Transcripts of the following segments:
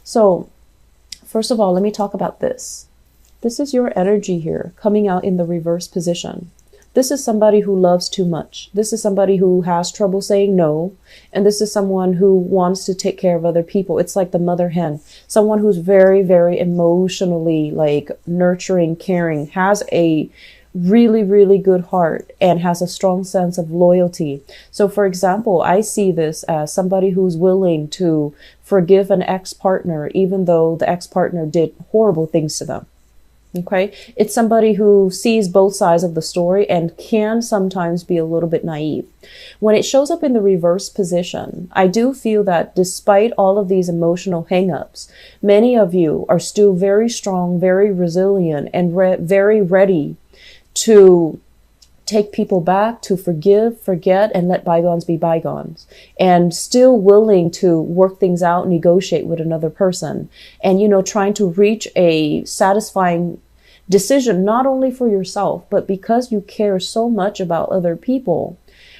So first of all, let me talk about this. This is your energy here coming out in the reverse position. This is somebody who loves too much. This is somebody who has trouble saying no. And this is someone who wants to take care of other people. It's like the mother hen, someone who's very, very emotionally like nurturing, caring, has a really, really good heart and has a strong sense of loyalty. So for example, I see this as somebody who's willing to forgive an ex-partner, even though the ex-partner did horrible things to them. Okay. It's somebody who sees both sides of the story and can sometimes be a little bit naive. When it shows up in the reverse position, I do feel that despite all of these emotional hangups, many of you are still very strong, very resilient, and very ready to take people back, to forgive, forget, and let bygones be bygones, and still willing to work things out, negotiate with another person, and, you know, trying to reach a satisfying decision, not only for yourself, but because you care so much about other people.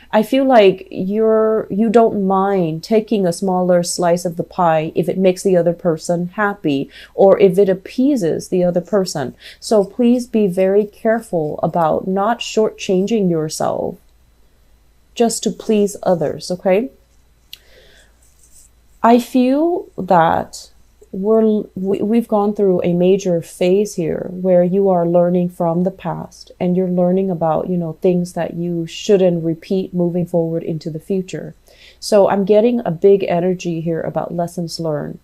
I feel like you don't mind taking a smaller slice of the pie if it makes the other person happy or if it appeases the other person. So please be very careful about not shortchanging yourself just to please others, okay? I feel that we've gone through a major phase here where you are learning from the past and you're learning about, you know, things that you shouldn't repeat moving forward into the future. So I'm getting a big energy here about lessons learned,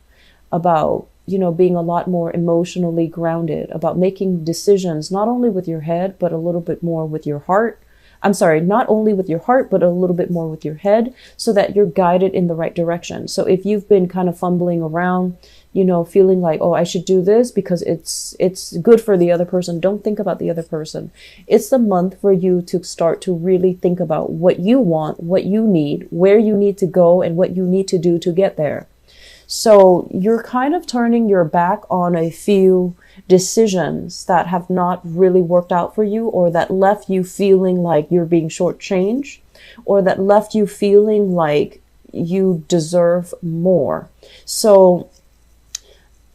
about, you know, being a lot more emotionally grounded, about making decisions, not only with your head, but a little bit more with your heart. I'm sorry, not only with your heart, but a little bit more with your head so that you're guided in the right direction. So if you've been kind of fumbling around, you know, feeling like, oh, I should do this because it's good for the other person. Don't think about the other person. It's the month for you to start to really think about what you want, what you need, where you need to go, and what you need to do to get there. So you're kind of turning your back on a few decisions that have not really worked out for you, or that left you feeling like you're being shortchanged, or that left you feeling like you deserve more. So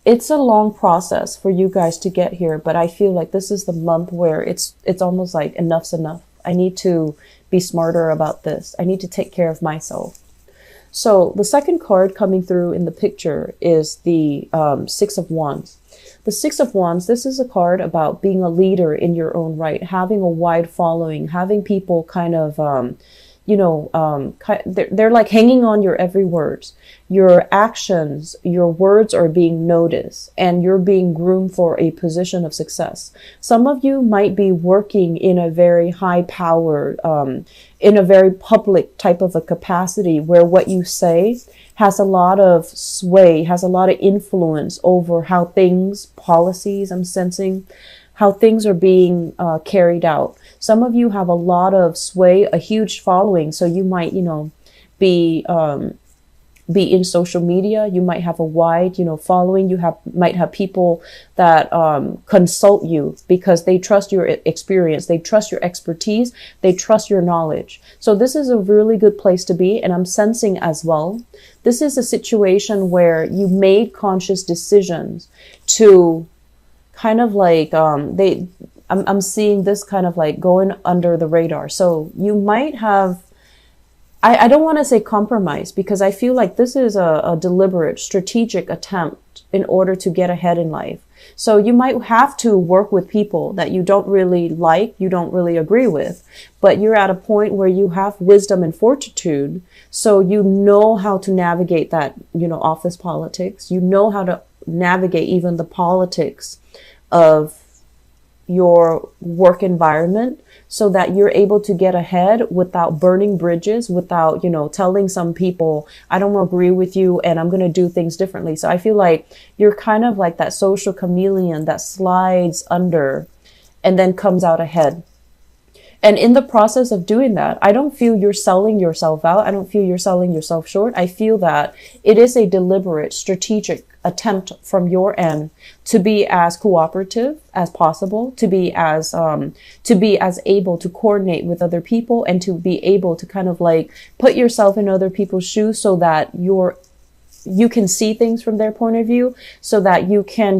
it's a long process for you guys to get here, but I feel like this is the month where it's almost like enough's enough. I need to be smarter about this. I need to take care of myself. So the second card coming through in the picture is the Six of Wands. The Six of Wands, this is a card about being a leader in your own right, having a wide following, having people kind of, they're like hanging on your every word. Your actions, your words are being noticed, and you're being groomed for a position of success. Some of you might be working in a very high powered, in a very public type of a capacity where what you say has a lot of sway, has a lot of influence over how things, policies, I'm sensing, how things are being carried out. Some of you have a lot of sway, a huge following. So you might, you know, be in social media. You might have a wide, you know, following. You might have people that consult you because they trust your experience. They trust your expertise. They trust your knowledge. So this is a really good place to be. And I'm sensing as well, this is a situation where you made conscious decisions to kind of like, I'm seeing this kind of like going under the radar. So you might have, I don't want to say compromise, because I feel like this is a deliberate, strategic attempt in order to get ahead in life. So you might have to work with people that you don't really like, you don't really agree with, but you're at a point where you have wisdom and fortitude. So you know how to navigate that, you know, office politics. You know how to navigate even the politics of your work environment so that you're able to get ahead without burning bridges, without, you know, telling some people, I don't agree with you and I'm going to do things differently. So I feel like you're kind of like that social chameleon that slides under and then comes out ahead. And in the process of doing that, I don't feel you're selling yourself out. I don't feel you're selling yourself short. I feel that it is a deliberate, strategic attempt from your end to be as cooperative as possible, to be as able to coordinate with other people, and to be able to kind of like put yourself in other people's shoes so that you're you can see things from their point of view, so that you can,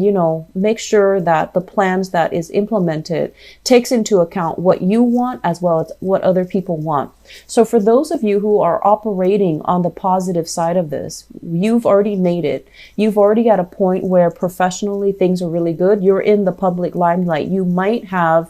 make sure that the plans that is implemented takes into account what you want as well as what other people want. So for those of you who are operating on the positive side of this, you've already made it. You've already at a point where professionally things are really good. You're in the public limelight. You might have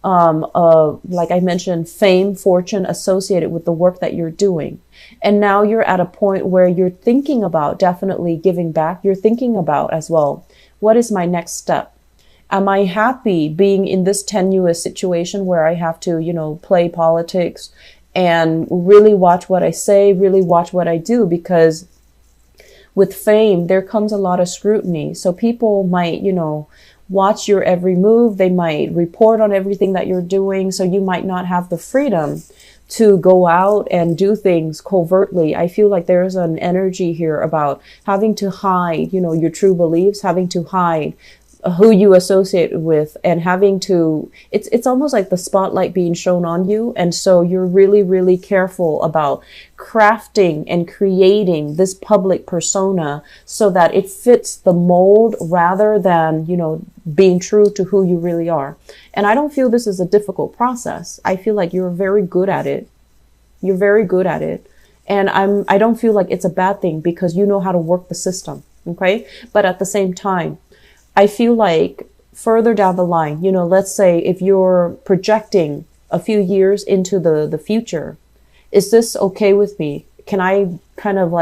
like I mentioned, fame, fortune associated with the work that you're doing. And now you're at a point where you're thinking about definitely giving back. You're thinking about as well, what is my next step? Am I happy being in this tenuous situation where I have to, play politics and really watch what I say, really watch what I do? Because with fame, there comes a lot of scrutiny. So people might, watch your every move. They might report on everything that you're doing. So you might not have the freedom to go out and do things covertly. I feel like there's an energy here about having to hide, your true beliefs, having to hide who you associate with, and having to, it's almost like the spotlight being shown on you. And so you're really, really careful about crafting and creating this public persona so that it fits the mold rather than, being true to who you really are. And I don't feel this is a difficult process. I feel like you're very good at it. You're very good at it. And I don't feel like it's a bad thing because you know how to work the system. Okay. But at the same time, I feel like further down the line, let's say if you're projecting a few years into the future, is this okay with me? Can I kind of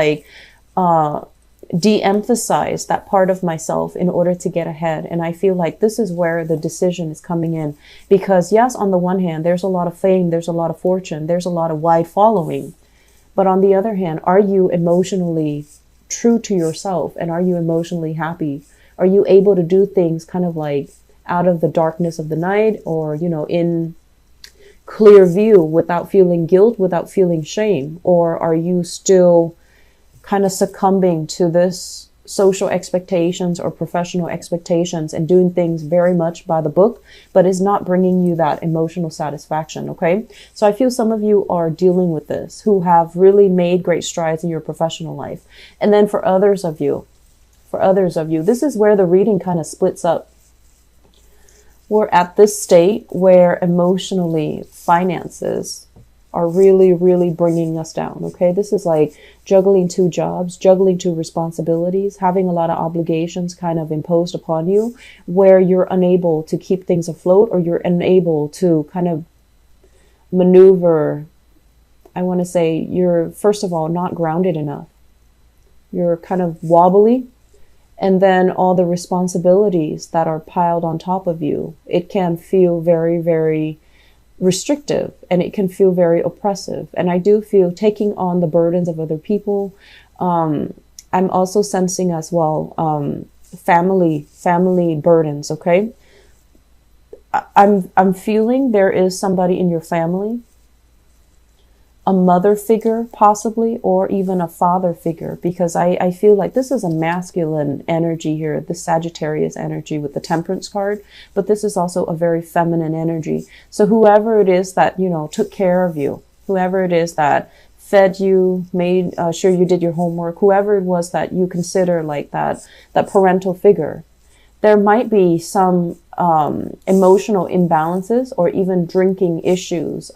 de-emphasize that part of myself in order to get ahead? And I feel like this is where the decision is coming in, because yes, on the one hand, there's a lot of fame, there's a lot of fortune, there's a lot of wide following. But on the other hand, are you emotionally true to yourself? And are you emotionally happy? Are you able to do things kind of like out of the darkness of the night, or, in clear view without feeling guilt, without feeling shame? Or are you still kind of succumbing to this social expectations or professional expectations and doing things very much by the book, but is not bringing you that emotional satisfaction? Okay. So I feel some of you are dealing with this, who have really made great strides in your professional life. And then for others of you, this is where the reading kind of splits up. We're at this state where emotionally finances are really, really bringing us down. Okay. This is like juggling two jobs, juggling two responsibilities, having a lot of obligations kind of imposed upon you, where you're unable to keep things afloat, or you're unable to kind of maneuver. I want to say you're, first of all, not grounded enough. You're kind of wobbly. And then all the responsibilities that are piled on top of you, it can feel very, very restrictive, and it can feel very oppressive. And I do feel taking on the burdens of other people. I'm also sensing as well, family burdens. Okay. I'm feeling there is somebody in your family, a mother figure possibly, or even a father figure, because I feel like this is a masculine energy here, the Sagittarius energy with the Temperance card, but this is also a very feminine energy. So whoever it is that, took care of you, whoever it is that fed you, made sure you did your homework, whoever it was that you consider like that parental figure, there might be some emotional imbalances or even drinking issues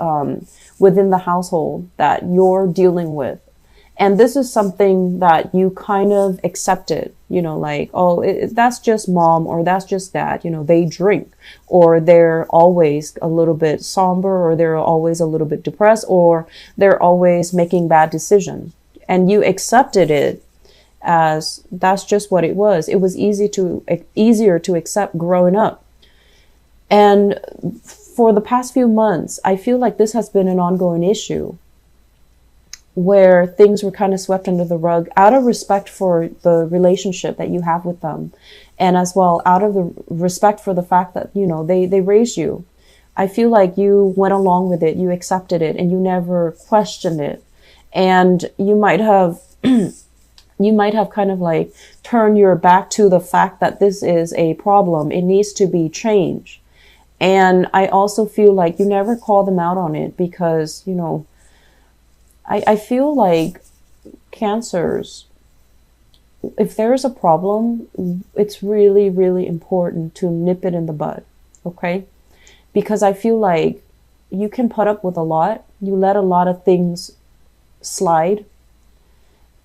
within the household that you're dealing with. And this is something that you kind of accepted, that's just mom, or that's just dad, they drink, or they're always a little bit somber, or they're always a little bit depressed, or they're always making bad decisions. And you accepted it as that's just what it was. It was easier to accept growing up. And for the past few months, I feel like this has been an ongoing issue where things were kind of swept under the rug out of respect for the relationship that you have with them. And as well, out of the respect for the fact that, they raised you. I feel like you went along with it, you accepted it, and you never questioned it. And you might have kind of like turned your back to the fact that this is a problem. It needs to be changed. And I also feel like you never call them out on it because, I feel like Cancers, if there's a problem, it's really, really important to nip it in the bud. Okay? Because I feel like you can put up with a lot. You let a lot of things slide.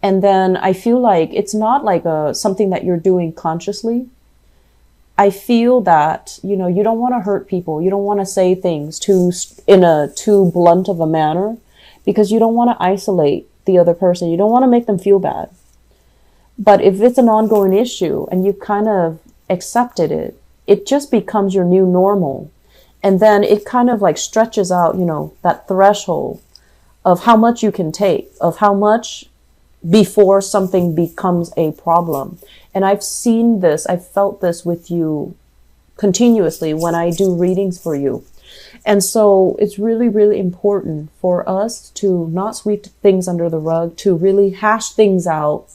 And then I feel like it's not like something that you're doing consciously. I feel that, you know, you don't want to hurt people. You don't want to say things in a too blunt of a manner, because you don't want to isolate the other person. You don't want to make them feel bad. But if it's an ongoing issue and you kind of accepted it, it just becomes your new normal. And then it kind of like stretches out, you know, that threshold of how much you can take, of how much before something becomes a problem. And I've seen this, I've felt this with you continuously when I do readings for you. And so it's really, really important for us to not sweep things under the rug, to really hash things out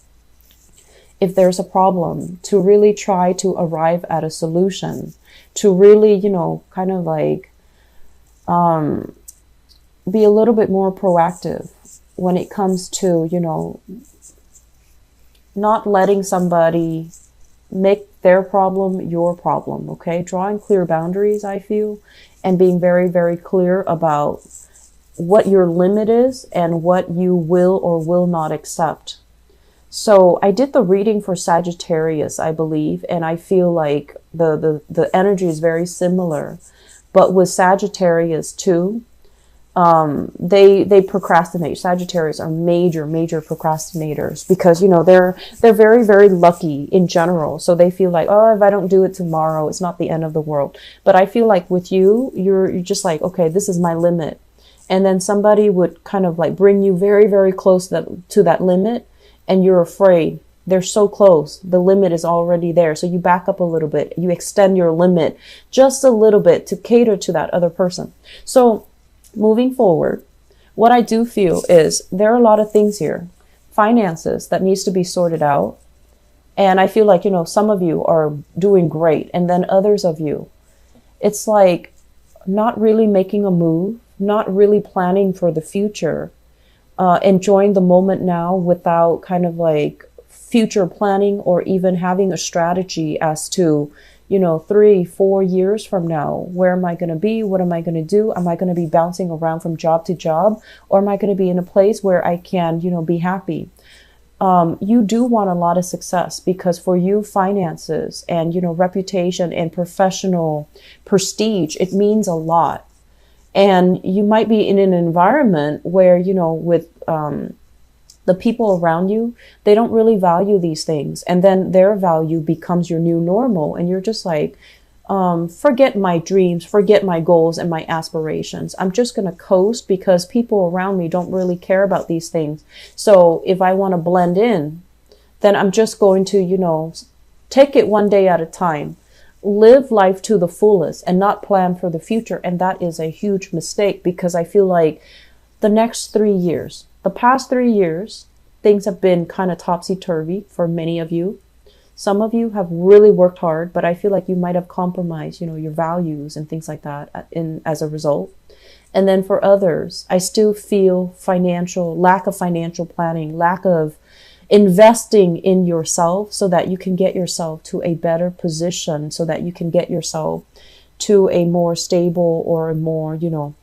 if there's a problem, to really try to arrive at a solution, to really, you know, kind of like be a little bit more proactive when it comes to, you know, not letting somebody make their problem your problem, okay? Drawing clear boundaries, I feel, and being very, very clear about what your limit is and what you will or will not accept. So I did the reading for Sagittarius, I believe, and I feel like the energy is very similar. But with Sagittarius too, they procrastinate. Sagittarius are major procrastinators, because, you know, they're very, very lucky in general. So they feel like, oh, if I don't do it tomorrow, it's not the end of the world. But I feel like with you, you're just like, okay, this is my limit. And then somebody would kind of like bring you very, very close to that limit. And you're afraid. They're so close. The limit is already there. So you back up a little bit. You extend your limit just a little bit to cater to that other person. So moving forward, what I do feel is there are a lot of things here. Finances that needs to be sorted out. And I feel like, you know, some of you are doing great. And then others of you, it's like not really making a move, not really planning for the future. Enjoying the moment now without kind of like future planning, or even having a strategy as to, you know, 3-4 years from now, where am I going to be? What am I going to do? Am I going to be bouncing around from job to job? Or am I going to be in a place where I can, you know, be happy? You do want a lot of success, because for you, finances and, you know, reputation and professional prestige, it means a lot. And you might be in an environment where, you know, with the people around you, they don't really value these things. And then their value becomes your new normal. And you're just like, forget my dreams, forget my goals and my aspirations. I'm just going to coast because people around me don't really care about these things. So if I want to blend in, then I'm just going to, you know, take it one day at a time. Live life to the fullest and not plan for the future. And that is a huge mistake, because I feel like the past 3 years, things have been kind of topsy-turvy for many of you. Some of you have really worked hard, but I feel like you might have compromised, you know, your values and things like that as a result. And then for others, I still feel lack of financial planning, lack of investing in yourself so that you can get yourself to a better position, so that you can get yourself to a more stable or a more, you know,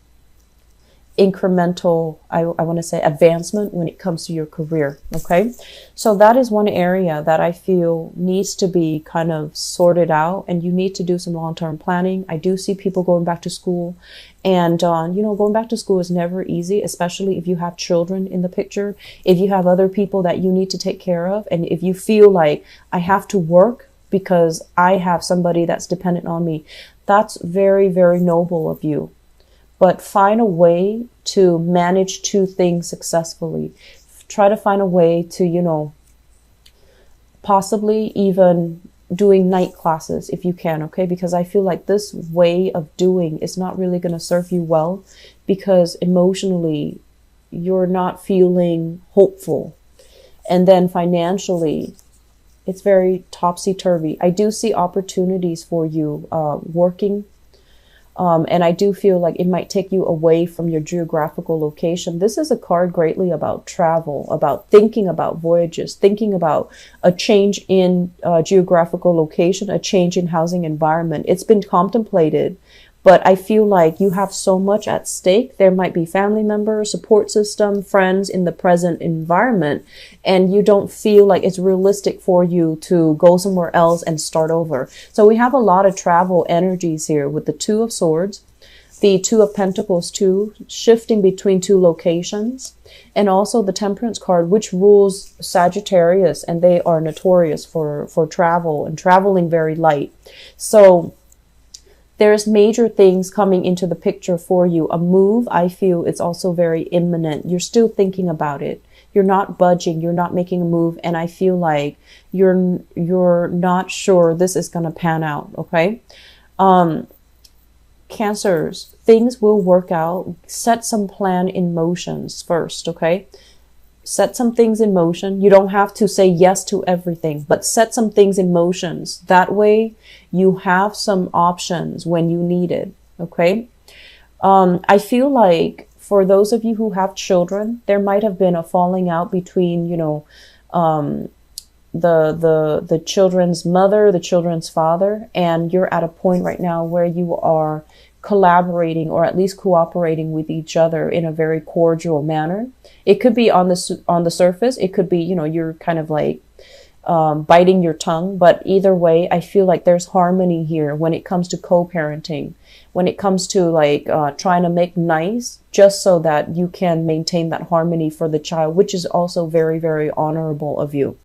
incremental, I want to say, advancement when it comes to your career. Okay. So that is one area that I feel needs to be kind of sorted out, and you need to do some long-term planning. I do see people going back to school, and, you know, going back to school is never easy, especially if you have children in the picture, if you have other people that you need to take care of. And if you feel like I have to work because I have somebody that's dependent on me, that's very, very noble of you. But find a way to manage two things successfully. Try to find a way to, you know, possibly even doing night classes if you can, okay? Because I feel like this way of doing is not really going to serve you well, because emotionally you're not feeling hopeful. And then financially, it's very topsy-turvy. I do see opportunities for you working And I do feel like it might take you away from your geographical location. This is a card greatly about travel, about thinking about voyages, thinking about a change in geographical location, a change in housing environment. It's been contemplated, but I feel like you have so much at stake. There might be family members, support system, friends in the present environment, and you don't feel like it's realistic for you to go somewhere else and start over. So we have a lot of travel energies here with the Two of Swords, the Two of Pentacles too, shifting between two locations, and also the Temperance card, which rules Sagittarius, and they are notorious for travel and traveling very light. So there's major things coming into the picture for you. A move, I feel, it's also very imminent. You're still thinking about it. You're not budging. You're not making a move. And I feel like you're not sure this is going to pan out. Okay. Cancers, things will work out. Set some plan in motions first. Okay. Set some things in motion. You don't have to say yes to everything, but set some things in motions. That way you have some options when you need it. Okay. I feel like for those of you who have children, there might have been a falling out between, the children's mother, the children's father, and you're at a point right now where you are collaborating or at least cooperating with each other in a very cordial manner. It could be on the surface. It could be, you're kind of like biting your tongue. But either way, I feel like there's harmony here when it comes to co-parenting, when it comes to like trying to make nice just so that you can maintain that harmony for the child, which is also very, very honorable of you.